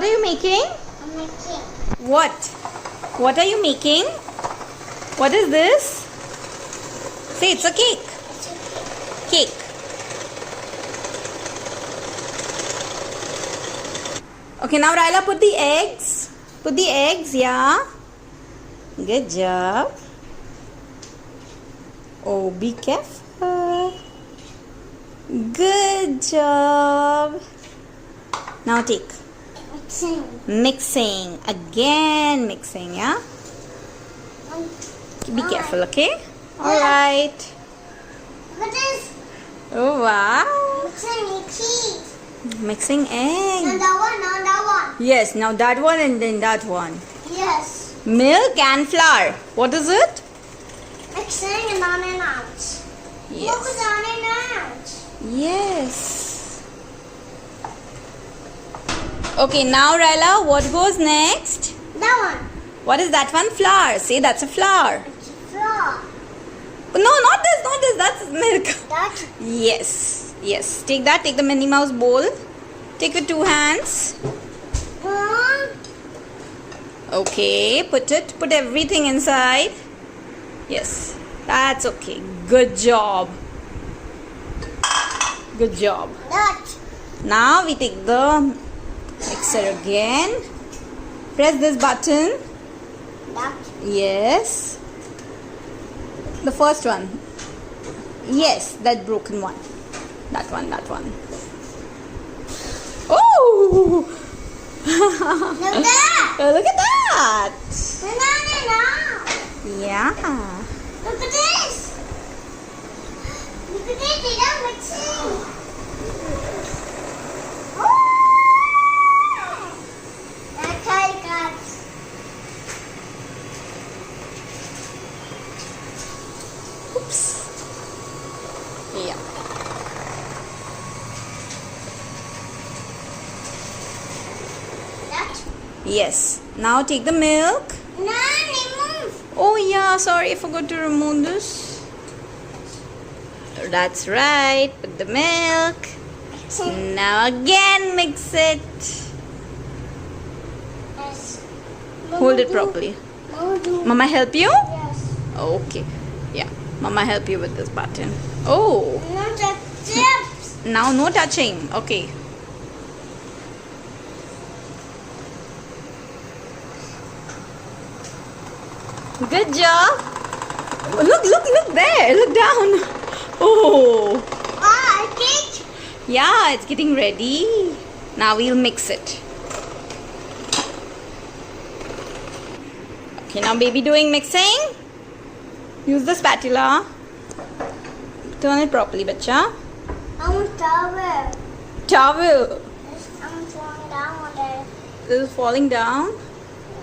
what are you making? I'm making. What? What are you making? What is this? Say it's a cake. It's a Cake. Okay, now Ryla, put the eggs. Put the eggs, yeah. Good job. Oh, be careful. Good job. Now take. mixing. Mixing. Again mixing, yeah? Be careful, okay? Alright. Look at this. Oh, wow. Mixing cheese. Mixing egg. Now that one. Yes, now that one and then that one. Yes. Milk and flour. What is it? Mixing and on and out. Yes. Focus on and out. Yes. Okay, now Ryla, what goes next? That one. What is that one? Flour. Say that's a flour. It's flour. No, not this. That's milk. That. Yes. Yes. Take that. Take the Minnie Mouse bowl. Take with 2 hands. Okay. Put everything inside. Yes. That's okay. Good job. Good job. That. Now we take the mixer again. Press this button. That. Yes. The first one. Yes, that broken one. That one. Oh! Look at that. Look at that. Banana. Yeah. Look at this. Look at this. They are mixing. That's how it got. Oops. Yeah. That. Yes. Now take the milk. No, remove. Oh yeah, sorry, I forgot to remove this. That's right. Put the milk. Now again mix it. Yes. Hold it properly. Mama, Mama help you? yes. Okay. Yeah. Mama help you with this button. Oh. Not the chips. Now no touching. Okay. Good job. Look there. Look down. Oh. Cake. Yeah, it's getting ready. Now we'll mix it. Okay, now baby doing mixing. Use the spatula. Turn it properly, bacha. I want towel. Towel. I'm falling down on it. This is falling down.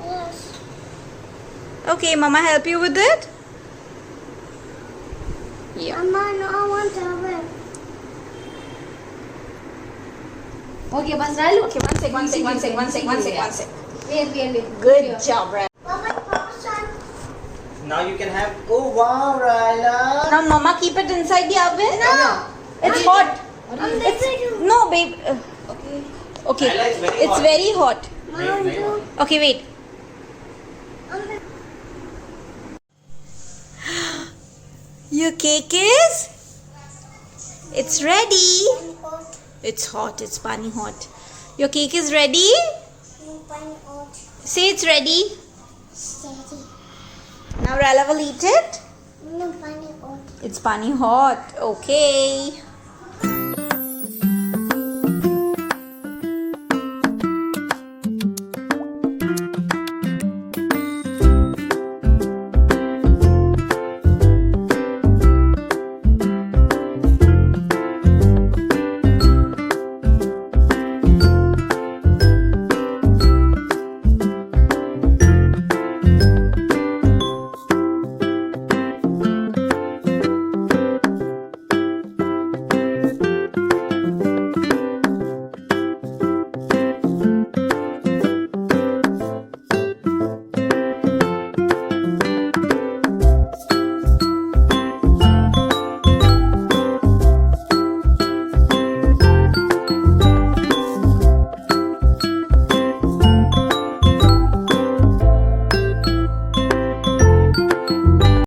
Yes. Okay, Mama help you with it? Yeah. Mama, no, I want towel. Okay, bas Ralu. Okay, one sec. Wait. Good job, right? Papa, son. Now you can have. Oh wow, Ryla. Now, Mama, keep it inside the oven. No. It's hot. I'm No, babe. Okay. Ryla, it's very It's hot. very hot. Very hot. Okay, wait. Your cake is? It's ready. It's hot. It's pani hot. Your cake is ready? Say it's ready. Now Rala will eat it. It's pani hot. Okay.